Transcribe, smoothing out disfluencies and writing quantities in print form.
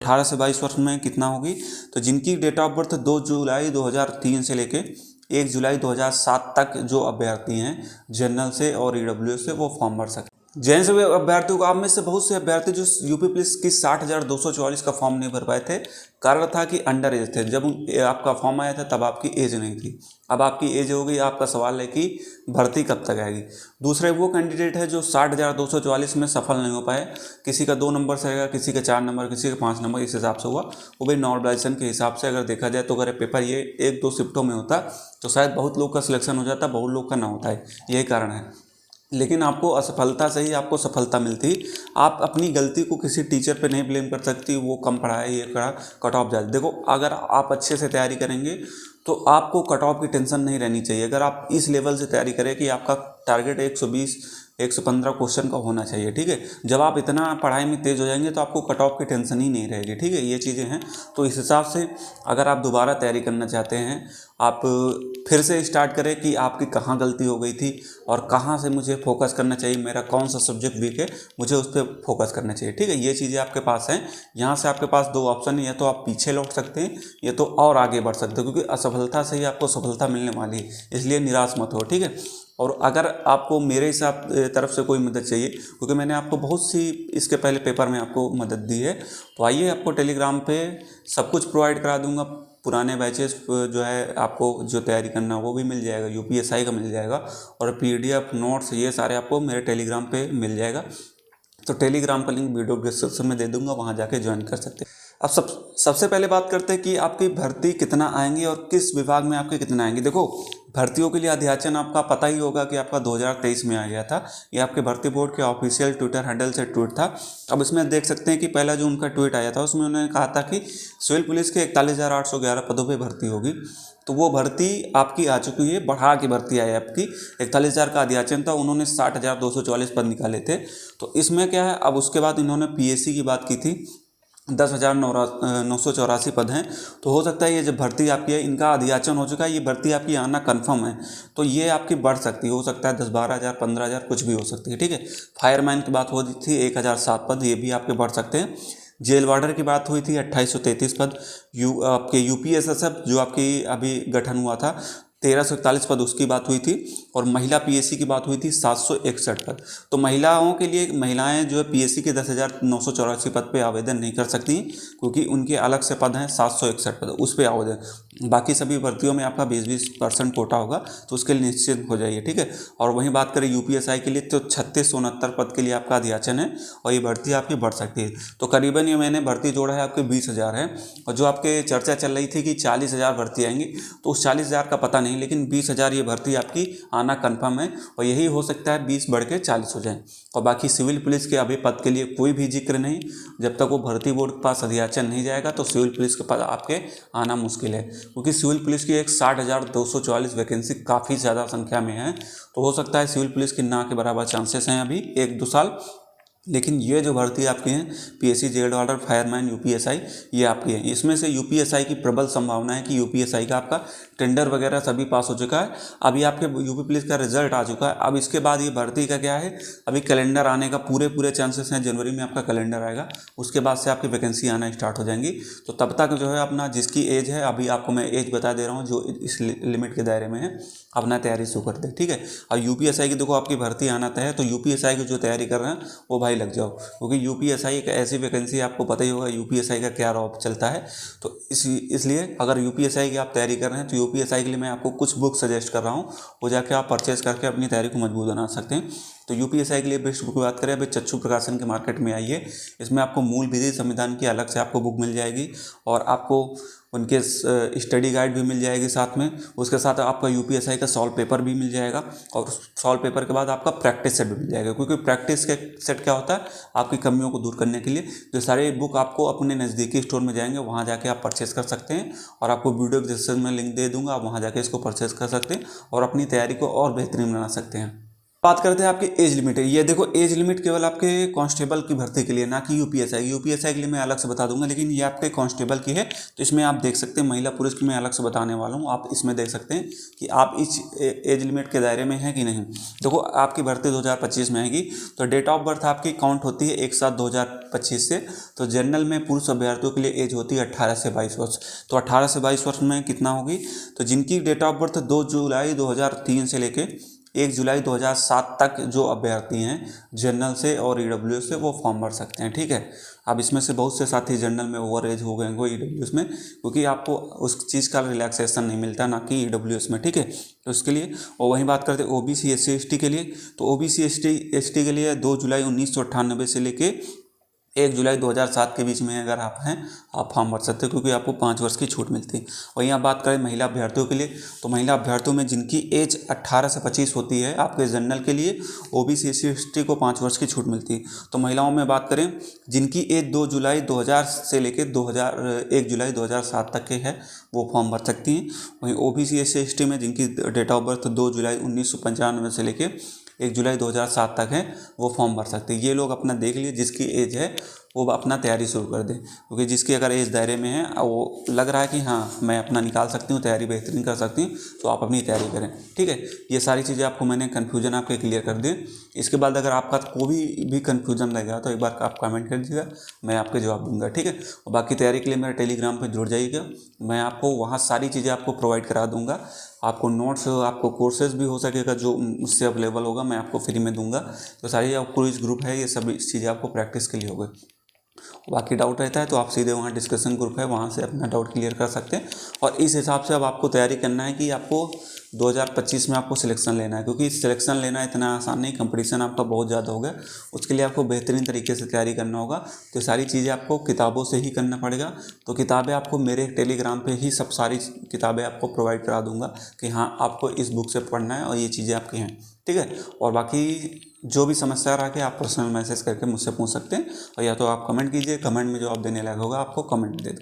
18 से 22 वर्ष में कितना होगी, तो जिनकी डेट ऑफ बर्थ 2 जुलाई 2003 से लेके 1 जुलाई 2007 तक जो अभ्यर्थी हैं जनरल से और ईडब्ल्यूएस से, वो फॉर्म भर सकते हैं। जैन से अभ्यर्थियों को, आप में से बहुत से अभ्यर्थी जो यूपी पुलिस की 60,244 का फॉर्म नहीं भर पाए थे, कारण था कि अंडर एज थे। जब आपका फॉर्म आया था तब आपकी एज नहीं थी, अब आपकी एज हो गई। आपका सवाल है कि भर्ती कब तक आएगी। दूसरे वो कैंडिडेट है जो 60,244 में सफल नहीं हो पाए, किसी का 2 नंबर से आएगा, किसी का 4 नंबर, किसी का 5 नंबर, इस हिसाब से हुआ। वो भी नॉर्मलाइजेशन के हिसाब से अगर देखा जाए तो अगर पेपर ये 1-2 शिफ्टों में होता तो शायद बहुत लोग का सिलेक्शन हो जाता, बहुत लोग का ना होता है, यही कारण है। लेकिन आपको असफलता से ही आपको सफलता मिलती। आप अपनी गलती को किसी टीचर पे नहीं ब्लेम कर सकती, वो कम पढ़ाया, ये करा, कट ऑफ जाए। देखो, अगर आप अच्छे से तैयारी करेंगे तो आपको कट ऑफ की टेंशन नहीं रहनी चाहिए। अगर आप इस लेवल से तैयारी करें कि आपका टारगेट 120 115 क्वेश्चन का होना चाहिए, ठीक है। जब आप इतना पढ़ाई में तेज़ हो जाएंगे तो आपको कट ऑफ की टेंशन ही नहीं रहेगी, ठीक है। ये चीज़ें हैं। तो इस हिसाब से अगर आप दोबारा तैयारी करना चाहते हैं, आप फिर से स्टार्ट करें कि आपकी कहाँ गलती हो गई थी और कहाँ से मुझे फोकस करना चाहिए, मेरा कौन सा सब्जेक्ट वीक है, मुझे उस पर फोकस करना चाहिए, ठीक है। ये चीज़ें आपके पास हैं। यहाँ से आपके पास 2 ऑप्शन है, या तो आप पीछे लौट सकते हैं या तो और आगे बढ़ सकते हो, क्योंकि असफलता से ही आपको सफलता मिलने वाली है, इसलिए निराश मत हो, ठीक है। और अगर आपको मेरे हिसाब तरफ से कोई मदद चाहिए, क्योंकि मैंने आपको बहुत सी इसके पहले पेपर में आपको मदद दी है, तो आइए, आपको टेलीग्राम पे सब कुछ प्रोवाइड करा दूंगा। पुराने बैचेस जो है, आपको जो तैयारी करना वो भी मिल जाएगा, यूपीएसआई का मिल जाएगा, और पीडीएफ नोट्स ये सारे आपको मेरे टेलीग्राम पे मिल जाएगा। तो टेलीग्राम का लिंक वीडियो डिस्क्रिप्शन में दे दूंगा, वहाँ जाके ज्वाइन कर सकते हैं। अब सबसे पहले बात करते हैं कि आपकी भर्ती कितना आएंगी और किस विभाग में आपके कितना आएंगे। देखो, भर्तियों के लिए अध्याचन आपका पता ही होगा कि आपका 2023 में आ गया था। ये आपके भर्ती बोर्ड के ऑफिशियल ट्विटर हैंडल से ट्वीट था। अब इसमें देख सकते हैं कि पहला जो उनका ट्वीट आया था उसमें उन्होंने कहा था कि सिविल पुलिस के 41,811 पदों पर भर्ती होगी। तो वो भर्ती आपकी आ चुकी है, बढ़ा के भर्ती आई आपकी। 41,000 का अध्याचन था, उन्होंने 60,244 पद निकाले थे। तो इसमें क्या है, अब उसके बाद इन्होंने पीएससी की बात की थी, 10,984 पद हैं। तो हो सकता है ये जब भर्ती आपकी है, इनका अध्याचन हो चुका है, ये भर्ती आपकी आना कन्फर्म है, तो ये आपकी बढ़ सकती है। हो सकता है 10-12,000 15,000 कुछ भी हो सकती है, ठीक है। फायरमैन की बात हो रही थी 1,007 पद, ये भी आपके बढ़ सकते हैं। जेल वार्डर की बात हुई थी 2,833 पद। आपके यूपीएसएसएफ जो आपकी अभी गठन हुआ था 1,341 पद, उसकी बात हुई थी। और महिला पीएससी की बात हुई थी 761 पद। तो महिलाओं के लिए, महिलाएं जो है पीएससी के 10,984 पद पे आवेदन नहीं कर सकती, क्योंकि उनके अलग से पद हैं 761 पद, उस पर आवेदन। बाकी सभी भर्तियों में आपका 20% कोटा होगा, तो उसके लिए निश्चित हो जाइए, ठीक है। और वहीं बात करें यूपीएसआई के लिए, तो 3669 पद के लिए आपका अध्याचन है, और ये भर्ती आपकी बढ़ सकती है। तो करीबन ये मैंने भर्ती जोड़ा है आपके 20,000 है। और जो आपके चर्चा चल रही थी कि 40,000 भर्ती आएंगी, तो उस 40,000 का पता नहीं, लेकिन 20,000 ये भर्ती आपकी आना कन्फर्म है। और यही हो सकता है 20 बढ़ के 40 हो जाए। और बाकी सिविल पुलिस के अभी पद के लिए कोई भी जिक्र नहीं, जब तक वो भर्ती बोर्ड के पास अध्याचन नहीं जाएगा तो सिविल पुलिस के पद आपके आना मुश्किल है, क्योंकि सिविल पुलिस की एक 60,244 वैकेंसी काफ़ी ज़्यादा संख्या में है। तो हो सकता है सिविल पुलिस की ना के बराबर चांसेस हैं अभी 1-2 साल। लेकिन ये जो भर्ती आपकी हैं, PSC, jail warder, fireman, UPSI, ये आपकी है। इसमें से यूपीएसआई की प्रबल संभावना है कि यूपीएसआई का आपका टेंडर वगैरह सभी पास हो चुका है। अभी आपके यूपी पुलिस का रिजल्ट आ चुका है। अब इसके बाद ये भर्ती का क्या है, अभी कैलेंडर आने का पूरे चांसेस हैं। जनवरी में आपका कैलेंडर आएगा, उसके बाद से आपकी वैकेंसी आना स्टार्ट हो जाएंगी। तो तब तक जो है अपना, जिसकी एज है, अभी आपको मैं एज बता दे रहा हूँ जो इस लिमिट के दायरे में है, अपना तैयारी शुरू कर दे, ठीक है। और यूपीएसआई की देखो आपकी भर्ती आना तय है, तो यूपीएसआई की जो तैयारी कर रहे हैं वो भाई लग जाओ, क्योंकि यूपीएसआई एक ऐसी वैकेंसी, आपको पता ही होगा यूपीएसआई का क्या रौब चलता है। तो इसलिए अगर यूपीएसआई की आप तैयारी कर रहे हैं, तो यूपीएसआई के लिए मैं आपको कुछ बुक सजेस्ट कर रहा हूँ, वो जाके आप परचेज करके अपनी तैयारी को मजबूत बना सकते हैं। तो यूपीएसआई के लिए बेस्ट बुक की बात करें, अभी चच्चू प्रकाशन के मार्केट में आई है। इसमें आपको मूल विधि संविधान की अलग से आपको बुक मिल जाएगी, और आपको उनके स्टडी गाइड भी मिल जाएगी साथ में। उसके साथ आपका यूपीएसआई का सॉल्व पेपर भी मिल जाएगा, और सॉल्व पेपर के बाद आपका प्रैक्टिस सेट भी मिल जाएगा, क्योंकि प्रैक्टिस के सेट क्या होता है, आपकी कमियों को दूर करने के लिए। जो सारे बुक आपको अपने नज़दीकी स्टोर में जाएंगे, वहाँ जाके आप परचेस कर सकते हैं, और आपको वीडियो डिस्क्रिप्शन में लिंक दे दूंगा, आप वहाँ जाके इसको परचेस कर सकते हैं और अपनी तैयारी को और बेहतरीन बना सकते हैं। बात करते हैं आपकी एज लिमिट है। ये देखो एज लिमिट केवल आपके कांस्टेबल की भर्ती के लिए, ना कि यूपीएसआई। यूपीएसआई के लिए मैं अलग से बता दूंगा, लेकिन ये आपके कांस्टेबल की है। तो इसमें आप देख सकते हैं महिला पुरुष की मैं अलग से बताने वाला हूँ। आप इसमें देख सकते हैं कि आप इस एज लिमिट के दायरे में हैं कि नहीं। देखो आपकी भर्ती 2025 में आएगी, तो डेट ऑफ बर्थ आपकी काउंट होती है 1/7/2025 से। तो जनरल में पुरुष अभ्यर्थियों के लिए एज होती है 18 से 22 वर्ष। तो 18 से 22 वर्ष में कितना होगी, तो जिनकी डेट ऑफ बर्थ 2 जुलाई 2003 से लेके 1 जुलाई 2007 तक जो अभ्यर्थी हैं जनरल से और ईडब्ल्यूएस से, वो फॉर्म भर सकते हैं। ठीक है। अब इसमें से बहुत से साथी जनरल में ओवर एज हो गए हैं ईडब्ल्यूएस में, क्योंकि आपको उस चीज़ का रिलैक्सेशन नहीं मिलता, ना कि ईडब्ल्यूएस में। ठीक है। तो इसके लिए, और वहीं बात करते हैं ओबीसी SC ST के लिए। तो ओबीसी ST के लिए 2 जुलाई 1998 से लेके 1 जुलाई 2007 के बीच में अगर आप हैं, आप फॉर्म भर सकते हो, क्योंकि आपको 5 वर्ष की छूट मिलती है। वहीं आप बात करें महिला अभ्यर्थियों के लिए, तो महिला अभ्यर्थियों में जिनकी एज 18 से 25 होती है आपके जनरल के लिए, ओबीसी SC ST को 5 वर्ष की छूट मिलती है। तो महिलाओं में बात करें जिनकी एज 2 जुलाई 2000 से लेकर 1 जुलाई 2007 तक के है, वो फॉर्म भर सकती हैं। वहीं ओबीसी SC ST में जिनकी डेट ऑफ बर्थ 2 जुलाई 1995 से लेकर 1 जुलाई 2007 तक है, वो फॉर्म भर सकते हैं। ये लोग अपना देख लिए जिसकी एज है वो अपना तैयारी शुरू कर दें, क्योंकि जिसकी अगर एज दायरे में है, वो लग रहा है कि हाँ मैं अपना निकाल सकती हूँ, तैयारी बेहतरीन कर सकती हूँ, तो आप अपनी तैयारी करें। ठीक है। ये सारी चीज़ें आपको मैंने कन्फ्यूजन आपके क्लियर कर दिए। इसके बाद अगर आपका कोई भी कन्फ्यूजन लगेगा तो एक बार आप कमेंट कर दीजिएगा, मैं आपके जवाब दूंगा। ठीक है। और बाकी तैयारी के लिए मेरे टेलीग्राम पर जुड़ जाइएगा, मैं आपको वहाँ सारी चीज़ें आपको प्रोवाइड करा दूँगा। आपको नोट्स, आपको कोर्सेज भी हो सकेगा जो मुझसे अवेलेबल होगा, मैं आपको फ्री में दूंगा। तो सारी आपको इस ग्रुप है, ये सभी चीज़ें आपको प्रैक्टिस के लिए होगी। बाकी डाउट रहता है तो आप सीधे वहाँ डिस्कशन ग्रुप है, वहाँ से अपना डाउट क्लियर कर सकते हैं। और इस हिसाब से अब आपको तैयारी करना है कि आपको 2025 में आपको सिलेक्शन लेना है, क्योंकि सिलेक्शन लेना इतना आसान नहीं, कंपटीशन आपका बहुत ज़्यादा होगा। उसके लिए आपको बेहतरीन तरीके से तैयारी करना होगा। तो सारी चीज़ें आपको किताबों से ही करना पड़ेगा। तो किताबें आपको मेरे टेलीग्राम पे ही सब सारी किताबें आपको प्रोवाइड करा दूंगा कि हाँ आपको इस बुक से पढ़ना है और ये चीज़ें आपकी हैं। ठीक है। और बाकी जो भी समस्या रहा के आप पर्सनल मैसेज करके मुझसे पूछ सकते हैं, और या तो आप कमेंट कीजिए, कमेंट में जवाब देने लायक होगा आपको कमेंट दे दो।